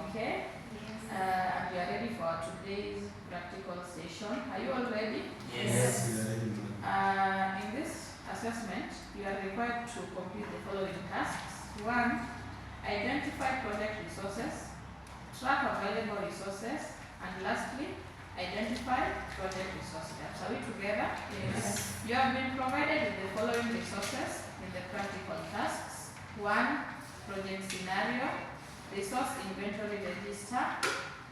okay? Yes. And we are ready for today's practical session. Are you all ready? Yes. In this assessment, you are required to complete the following tasks. 1. Identify project resources, track available resources, and lastly, identify project resources. Are we together? Yes. You have been provided with the following resources in the practical tasks. 1. Project scenario, resource inventory register,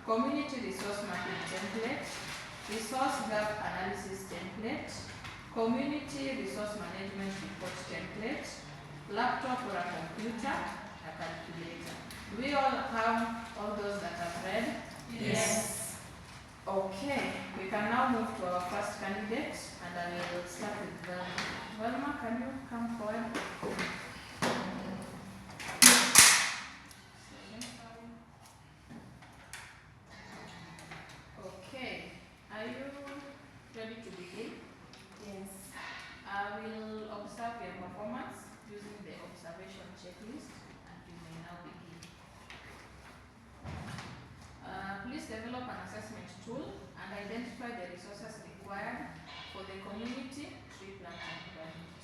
community resource mapping template, resource gap analysis template, community resource management report template, laptop or a computer, a calculator. Do we all have all those that I've read? Yes. Okay, we can now move to our first candidate, and I will start with Velma. Velma, can you come forward? Okay, are you ready to begin? Yes. I will observe your performance using the observation checklist, and you may now begin. Please develop an assessment tool and identify the resources required for the community tree planting project.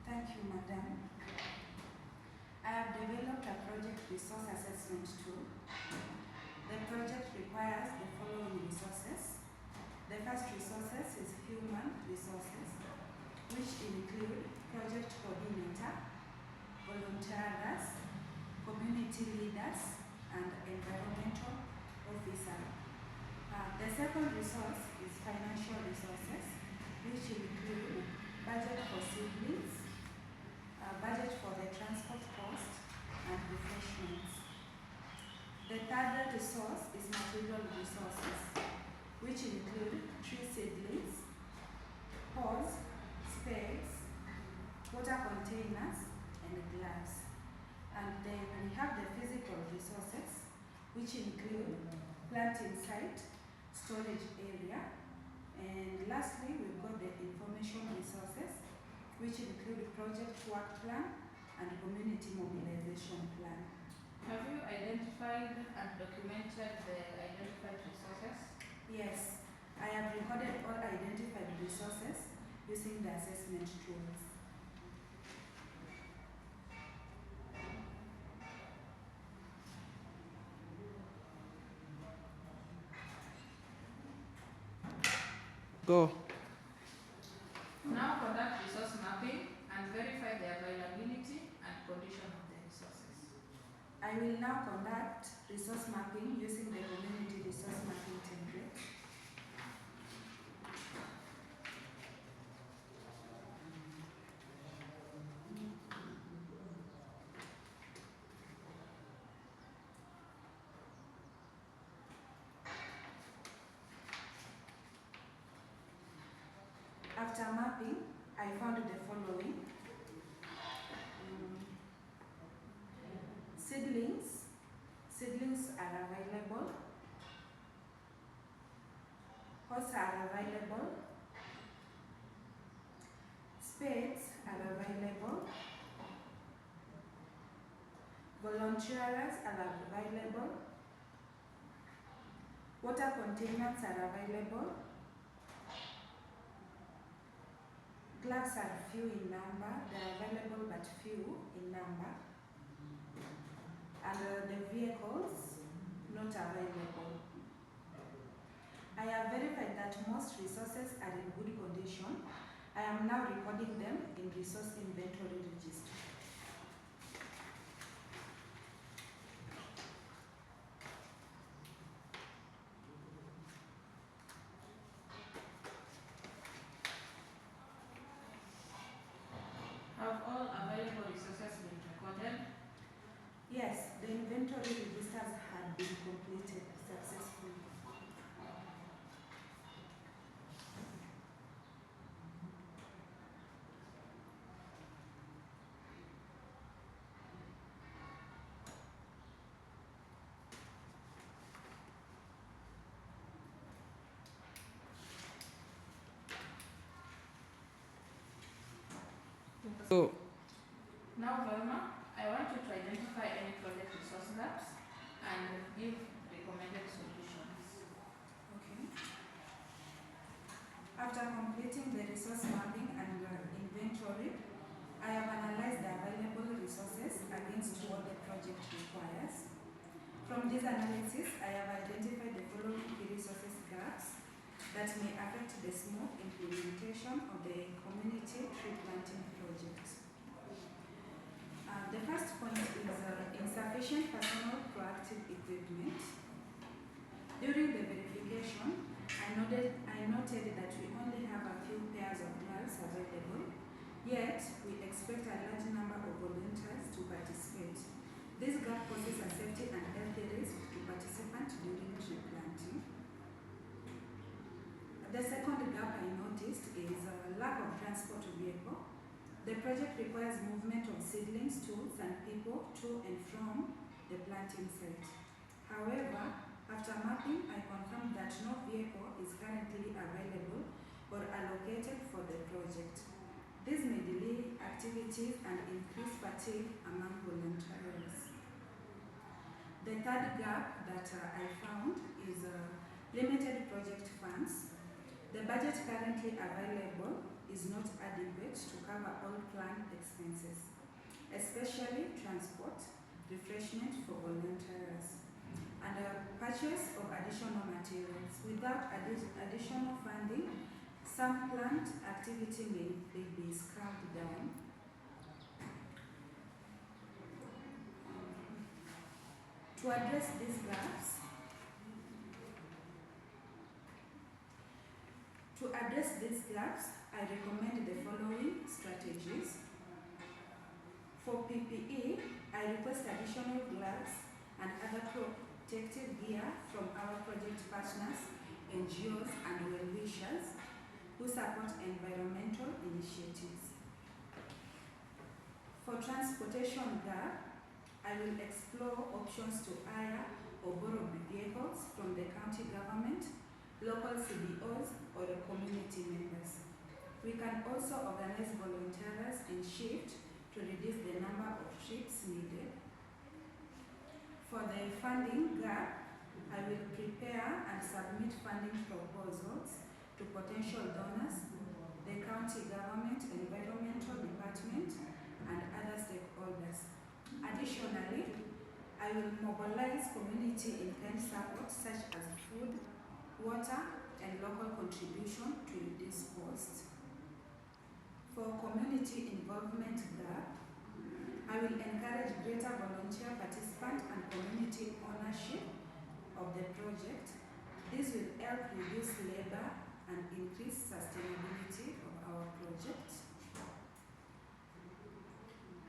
Thank you, Madam. I have developed a project resource assessment tool. The project requires the following resources. The first resources is human resources, which include project coordinator, volunteers, community leaders, and environmental officer. The second resource is financial resources, which include budget for seedlings, budget for the transport cost, and refreshments. The third resource is material resources, which include tree seedlings, poles, spades, water containers, and gloves. And then we have the physical resources, which include planting site, storage area, and lastly, we've got the information resources, which include project work plan and community mobilization plan. Have you identified and documented the identified resources? Yes, I have recorded all identified resources using the assessment tools. Go. Now conduct resource mapping and verify the availability and condition of the resources. I will now conduct resource mapping using the community resource mapping template. After mapping, I found the following. Seedlings are available. Pots are available. Spades are available. Volunteers are available. Water containers are available. Gloves are few in number. They are available but few in number. And the vehicles not available. I have verified that most resources are in good condition. I am now recording them in resource inventory register. Have all available resources been recorded? Yes, the inventory registers had been completed successfully. From this analysis, I have identified the following key resources gaps that may affect the smooth implementation of the community tree planting project. The first point is insufficient personal proactive equipment. During the verification, I noted that we only have a few pairs of gloves available, yet we expect a large number of volunteers to participate. This gap poses a safety and health risk to participants during tree planting. The second gap I noticed is a lack of transport vehicle. The project requires movement of seedlings, tools, and people to and from the planting site. However, after mapping, I confirmed that no vehicle is currently available or allocated for the project. This may delay activities and increase fatigue among volunteers. The third gap that I found is limited project funds. The budget currently available is not adequate to cover all planned expenses, especially transport, refreshment for volunteers, and purchase of additional materials. Without additional funding, some planned activity may be scaled down. To address these gaps, I recommend the following strategies. For PPE, I request additional gloves and other protective gear from our project partners, NGOs, and well-wishers who support environmental initiatives. For transportation gap, I will explore options to hire or borrow vehicles from the county government, local CBOs, or the community members. We can also organize volunteers in shift to reduce the number of trips needed. For the funding gap, I will prepare and submit funding proposals to potential donors, the county government, environmental department, and other stakeholders. Additionally, I will mobilize community in-kind support such as food, water, and local contribution to reduce costs. For community involvement gap, I will encourage greater volunteer participant and community ownership of the project. This will help reduce labor and increase sustainability of our project.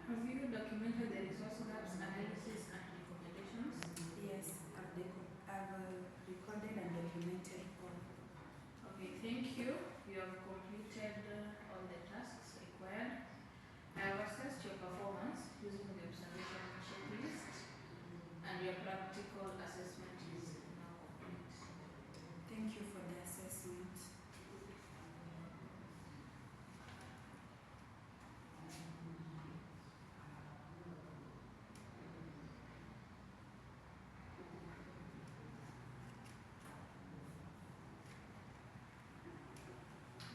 Have you documented the resource gaps analysis and recommendations? Yes, I've recorded and documented all. Okay, thank you. You have completed all the tasks required. I have assessed your performance using the observation checklist, and your practical assessment is now complete. Thank you for the assessment.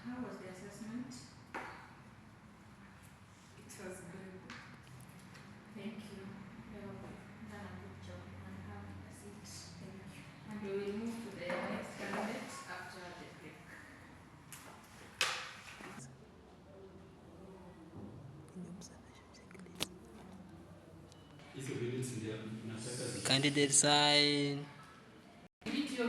How was the assessment? It was good. Thank you. You have done a good job and have a seat. Thank you. And we will move to the next candidate after the break. Candidate sign. Meet your